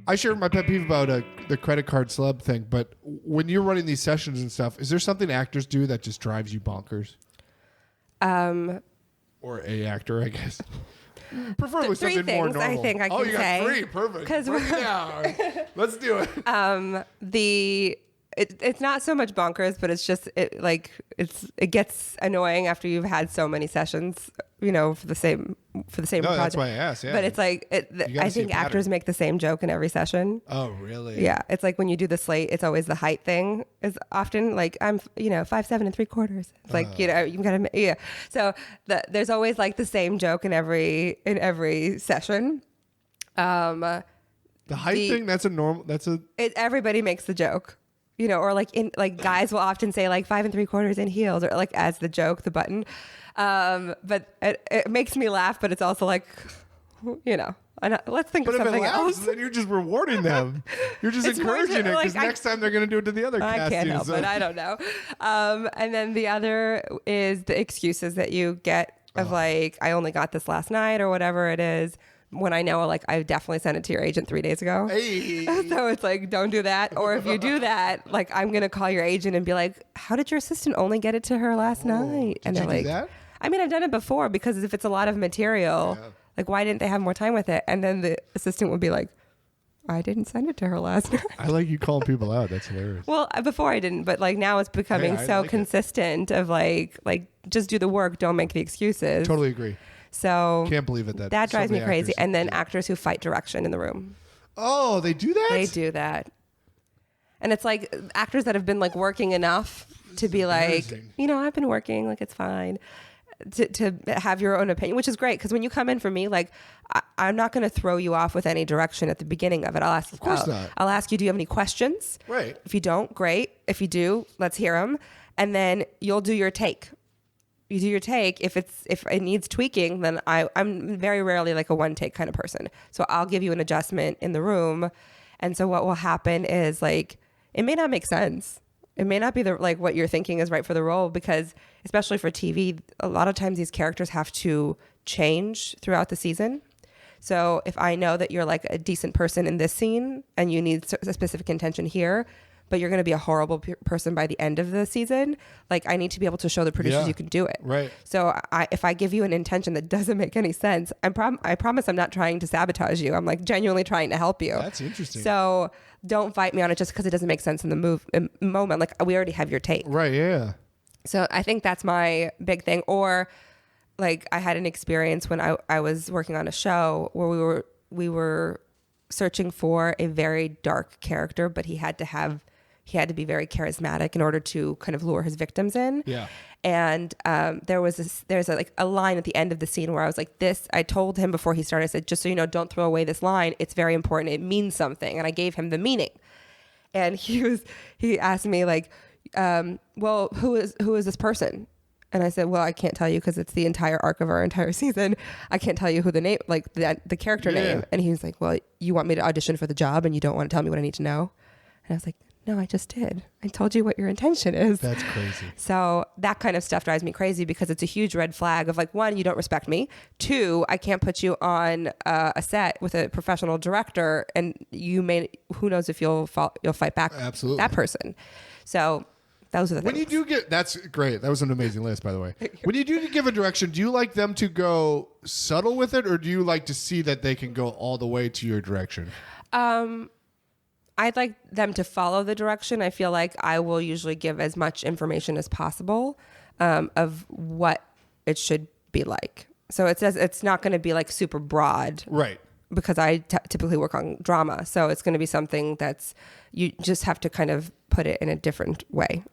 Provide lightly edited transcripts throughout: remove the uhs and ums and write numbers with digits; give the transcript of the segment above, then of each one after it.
I share my pet peeve about the credit card celeb thing, but when you're running these sessions and stuff, is there something actors do that just drives you bonkers? Or a actor, I guess. Preferably Three something more things normal. I think I can oh, you say. got three. Perfect. Break it down. Let's do it. It's not so much bonkers, but it's just it gets annoying after you've had so many sessions, for the same project. That's why I asked. Yeah. But it's like I think actors make the same joke in every session. Oh, really? Yeah, it's like when you do the slate, it's always the height thing. Is often like I'm 5'7" and 3/4. It's like you gotta So there's always like the same joke in every session. The height thing. That's a normal. Everybody makes the joke. Or like guys will often say like 5 3/4 in heels, or like as the joke, the button. But it makes me laugh, but it's also like, let's think of something else. Then you're just rewarding them. You're just encouraging it because next time they're going to do it to the other cast. I can't help it. I don't know. And then the other is the excuses that you get of like, I only got this last night or whatever it is. When I know, like, I definitely sent it to your agent 3 days ago. Hey. So it's like, don't do that. Or if you do that, like, I'm going to call your agent and be like, how did your assistant only get it to her last night? And they're like, that? I mean, I've done it before because if it's a lot of material, like, why didn't they have more time with it? And then the assistant would be like, I didn't send it to her last night. I like you calling people out. That's hilarious. Well, before I didn't, but like now it's becoming so consistent of like just do the work, don't make the excuses. Totally agree. So can't believe it. That drives me crazy. And then actors who fight direction in the room. Oh, they do that? They do that. And it's like actors that have been like working enough to be like, I've been working, like it's fine. To have your own opinion, which is great. Because when you come in for me, like I'm not going to throw you off with any direction at the beginning of it. I'll ask, of course not. I'll ask you, do you have any questions? Right. If you don't, great. If you do, let's hear them. And then you'll do your take. You do your take. If it needs tweaking, then I'm very rarely like a one take kind of person. So I'll give you an adjustment in the room. And so what will happen is like, it may not make sense. It may not be what you're thinking is right for the role, because especially for TV, a lot of times these characters have to change throughout the season. So if I know that you're like a decent person in this scene and you need a specific intention here, but you're going to be a horrible person by the end of the season, like I need to be able to show the producers you can do it. Right. So if I give you an intention that doesn't make any sense, I promise I'm not trying to sabotage you. I'm like genuinely trying to help you. That's interesting. So don't fight me on it just because it doesn't make sense in the moment. Like we already have your take. Right. Yeah. So I think that's my big thing. Or like I had an experience when I was working on a show where we were searching for a very dark character, but he had to be very charismatic in order to kind of lure his victims in. Yeah. And there's a line at the end of the scene where I was like, I told him before he started, I said, just so you know, don't throw away this line. It's very important. It means something. And I gave him the meaning. And he asked me like, well, who is this person? And I said, well, I can't tell you because it's the entire arc of our entire season. I can't tell you who the name, like the character name. And he was like, well, you want me to audition for the job and you don't want to tell me what I need to know? And I was like, no, I just did. I told you what your intention is. That's crazy. So that kind of stuff drives me crazy because it's a huge red flag of like, one, you don't respect me. Two, I can't put you on a set with a professional director and who knows if you'll fight back. Absolutely. That person. So those are the things. When you do that's great. That was an amazing list, by the way. When you do give a direction, do you like them to go subtle with it, or do you like to see that they can go all the way to your direction? I'd like them to follow the direction. I feel like I will usually give as much information as possible of what it should be like. So it's not going to be like super broad. Right. Because I typically work on drama. So it's going to be something you just have to kind of put it in a different way.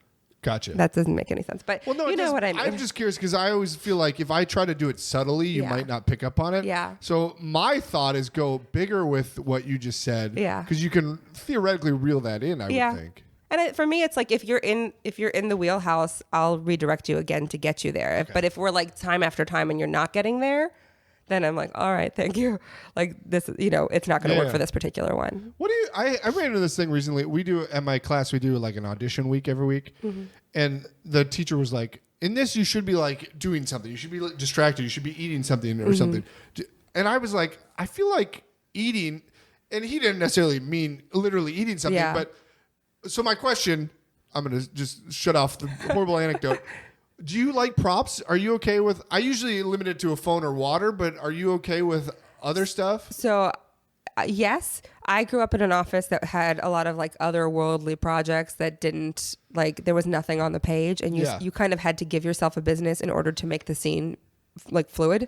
Gotcha. That doesn't make any sense. But you know what I mean. I'm just curious because I always feel like if I try to do it subtly, you might not pick up on it. Yeah. So my thought is go bigger with what you just said. Yeah. Because you can theoretically reel that in, I would think. And for me, it's like if you're in the wheelhouse, I'll redirect you again to get you there. Okay. But if we're like time after time and you're not getting there, then I'm like, all right, thank you. Like this, it's not going to work for this particular one. I ran into this thing recently. At my class, we do like an audition week every week. Mm-hmm. And the teacher was like, in this, you should be like doing something. You should be like, distracted. You should be eating something or something. And I was like, I feel like eating and he didn't necessarily mean literally eating something, Yeah. but so my question, I'm going to just shut off the horrible anecdote. Do you like props? Are you okay with, I usually limit it to a phone or water, but are you okay with other stuff? So, yes, I grew up in an office that had a lot of like otherworldly projects that didn't like, there was nothing on the page, and you kind of had to give yourself a business in order to make the scene like fluid.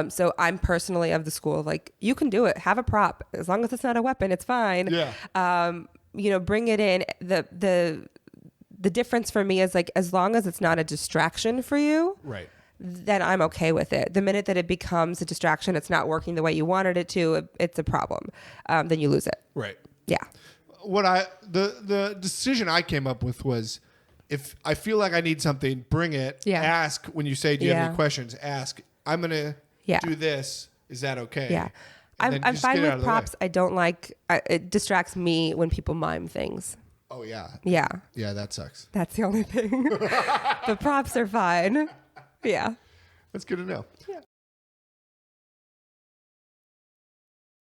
So I'm personally of the school of like, you can do it, have a prop, as long as it's not a weapon, it's fine. Yeah. Bring it in. The difference for me is like, as long as it's not a distraction for you, Right. then I'm okay with it. The minute that it becomes a distraction, it's not working the way you wanted it to, it's a problem. Then you lose it. Right. Yeah. The decision I came up with was, if I feel like I need something, bring it. Yeah. Ask when you say, do you have Yeah. any questions? Ask, I'm going to do this. Is that okay? Yeah. And then I'm just fine get it out of with the way. props. I don't like, it distracts me when people mime things. Oh, yeah. Yeah. Yeah, that sucks. That's the only thing. The props are fine. Yeah. That's good to know.